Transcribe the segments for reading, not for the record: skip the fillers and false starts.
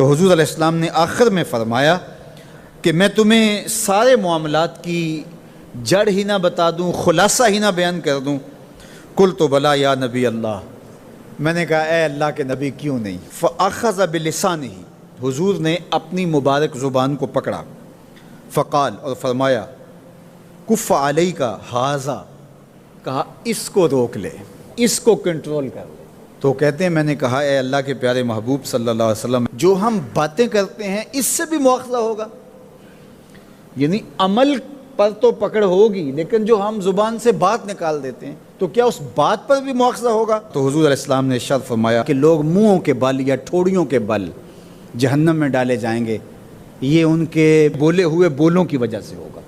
تو حضور علیہ السلام نے آخر میں فرمایا کہ میں تمہیں سارے معاملات کی جڑ ہی نہ بتا دوں، خلاصہ ہی نہ بیان کر دوں؟ قلت بلا یا نبی اللہ، میں نے کہا اے اللہ کے نبی کیوں نہیں؟ فاخذ بلسانہ، حضور نے اپنی مبارک زبان کو پکڑا، فقال، اور فرمایا، کف علیک ھذا، کہا اس کو روک لے، اس کو کنٹرول کر لے۔ تو کہتے ہیں میں نے کہا اے اللہ کے پیارے محبوب صلی اللہ علیہ وسلم، جو ہم باتیں کرتے ہیں اس سے بھی مواخذہ ہوگا؟ یعنی عمل پر تو پکڑ ہوگی، لیکن جو ہم زبان سے بات نکال دیتے ہیں تو کیا اس بات پر بھی مواخذہ ہوگا؟ تو حضور علیہ السلام نے ارشاد فرمایا کہ لوگ منہوں کے بل یا ٹھوڑیوں کے بل جہنم میں ڈالے جائیں گے، یہ ان کے بولے ہوئے بولوں کی وجہ سے ہوگا،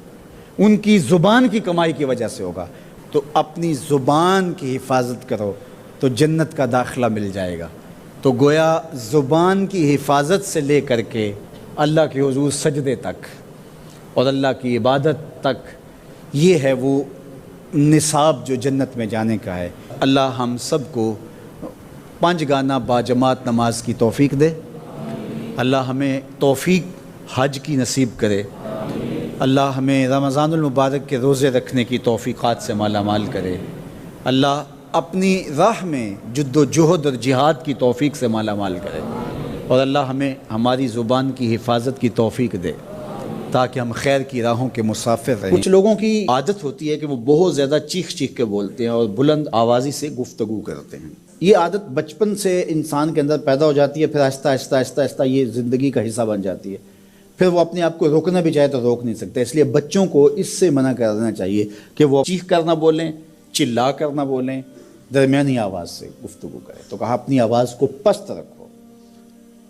ان کی زبان کی کمائی کی وجہ سے ہوگا۔ تو اپنی زبان کی حفاظت کرو تو جنت کا داخلہ مل جائے گا۔ تو گویا زبان کی حفاظت سے لے کر کے اللہ کے حضور سجدے تک اور اللہ کی عبادت تک، یہ ہے وہ نصاب جو جنت میں جانے کا ہے۔ اللہ ہم سب کو 5 گانا باجماعت نماز کی توفیق دے، اللہ ہمیں توفیق حج کی نصیب کرے، اللہ ہمیں رمضان المبارک کے روزے رکھنے کی توفیقات سے مالا مال کرے، اللہ اپنی راہ میں جد و جہد اور جہاد کی توفیق سے مالا مال کرے، اور اللہ ہمیں ہماری زبان کی حفاظت کی توفیق دے تاکہ ہم خیر کی راہوں کے مسافر رہیں۔ کچھ لوگوں کی عادت ہوتی ہے کہ وہ بہت زیادہ چیخ چیخ کے بولتے ہیں اور بلند آوازی سے گفتگو کرتے ہیں۔ یہ عادت بچپن سے انسان کے اندر پیدا ہو جاتی ہے، پھر آہستہ آہستہ آہستہ آہستہ یہ زندگی کا حصہ بن جاتی ہے، پھر وہ اپنے آپ کو روکنا بھی چاہے تو روک نہیں سکتے۔ اس لیے بچوں کو اس سے منع کر دینا چاہیے کہ وہ چیخ کر نہ بولیں، چلا کر نہ بولیں، درمیانی آواز سے گفتگو کریں۔ تو کہا اپنی آواز کو پست رکھو،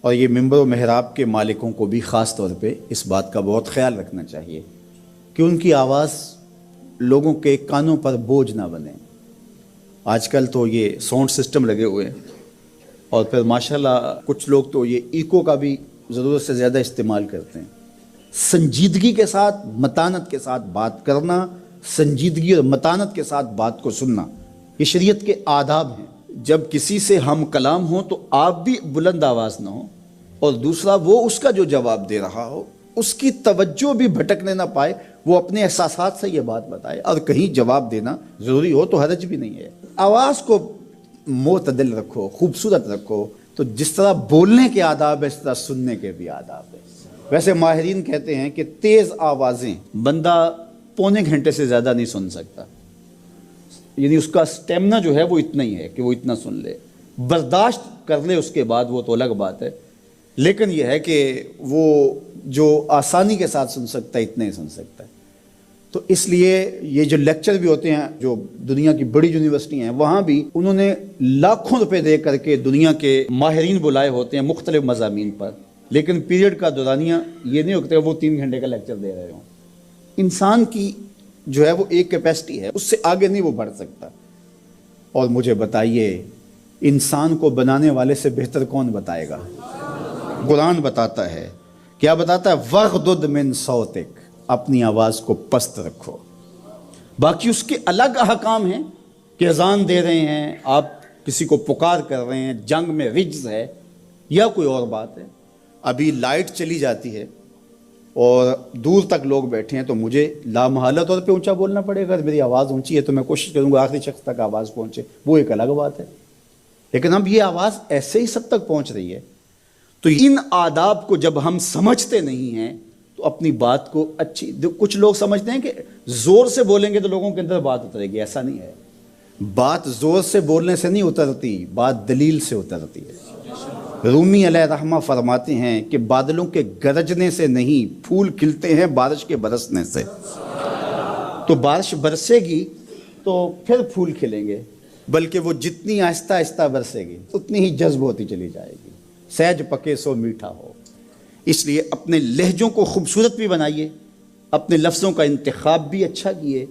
اور یہ ممبر و محراب کے مالکوں کو بھی خاص طور پہ اس بات کا بہت خیال رکھنا چاہیے کہ ان کی آواز لوگوں کے کانوں پر بوجھ نہ بنے۔ آج کل تو یہ ساؤنڈ سسٹم لگے ہوئے ہیں، اور پھر ماشاءاللہ کچھ لوگ تو یہ ایکو کا بھی ضرورت سے زیادہ استعمال کرتے ہیں۔ سنجیدگی کے ساتھ، متانت کے ساتھ بات کرنا، سنجیدگی اور متانت کے ساتھ بات کو سننا، یہ شریعت کے آداب ہیں۔ جب کسی سے ہم کلام ہوں تو آپ بھی بلند آواز نہ ہو، اور دوسرا وہ اس کا جو جواب دے رہا ہو اس کی توجہ بھی بھٹکنے نہ پائے، وہ اپنے احساسات سے یہ بات بتائے، اور کہیں جواب دینا ضروری ہو تو حرج بھی نہیں ہے۔ آواز کو معتدل رکھو، خوبصورت رکھو، تو جس طرح بولنے کے آداب ہے اس طرح سننے کے بھی آداب ہے۔ ویسے ماہرین کہتے ہیں کہ تیز آوازیں بندہ پونے گھنٹے سے زیادہ نہیں سن سکتا، یعنی اس کا سٹیمنا جو ہے وہ اتنا ہی ہے کہ وہ اتنا سن لے، برداشت کر لے اس کے بعد وہ تو الگ بات ہے، لیکن یہ ہے کہ وہ جو آسانی کے ساتھ سن سکتا ہے اتنا ہی سن سکتا ہے۔ تو اس لیے یہ جو لیکچر بھی ہوتے ہیں جو دنیا کی بڑی یونیورسٹی ہیں، وہاں بھی انہوں نے لاکھوں روپے دے کر کے دنیا کے ماہرین بلائے ہوتے ہیں مختلف مضامین پر، لیکن پیریڈ کا دورانیہ یہ نہیں ہوتا وہ 3 گھنٹے کا لیکچر دے رہے ہوں۔ انسان کی جو ہے وہ ایک کیپیسٹی ہے، اس سے آگے نہیں وہ بڑھ سکتا۔ اور مجھے بتائیے انسان کو بنانے والے سے بہتر کون بتائے گا؟ قرآن بتاتا ہے، کیا بتاتا ہے؟ وَغْضُضْ مِنْ صَوْتِكَ، اپنی آواز کو پست رکھو۔ باقی اس کے الگ احکام ہیں کہ اذان دے رہے ہیں، آپ کسی کو پکار کر رہے ہیں، جنگ میں رجز ہے یا کوئی اور بات ہے۔ ابھی لائٹ چلی جاتی ہے اور دور تک لوگ بیٹھے ہیں تو مجھے لامحالہ طور پہ اونچا بولنا پڑے گا۔ میری آواز اونچی ہے تو میں کوشش کروں گا آخری شخص تک آواز پہنچے، وہ ایک الگ بات ہے، لیکن اب یہ آواز ایسے ہی سب تک پہنچ رہی ہے۔ تو ان آداب کو جب ہم سمجھتے نہیں ہیں تو اپنی بات کو کچھ لوگ سمجھتے ہیں کہ زور سے بولیں گے تو لوگوں کے اندر بات اترے گی، ایسا نہیں ہے۔ بات زور سے بولنے سے نہیں اترتی، بات دلیل سے اترتی ہے۔ رومی علیہ رحمہ فرماتے ہیں کہ بادلوں کے گرجنے سے نہیں، پھول کھلتے ہیں بارش کے برسنے سے۔ تو بارش برسے گی تو پھر پھول کھلیں گے، بلکہ وہ جتنی آہستہ آہستہ برسے گی اتنی ہی جذب ہوتی چلی جائے گی۔ سہج پکے سو میٹھا ہو۔ اس لیے اپنے لہجوں کو خوبصورت بھی بنائیے، اپنے لفظوں کا انتخاب بھی اچھا کیے،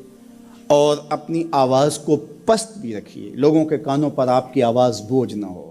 اور اپنی آواز کو پست بھی رکھیے، لوگوں کے کانوں پر آپ کی آواز بوجھ نہ ہو۔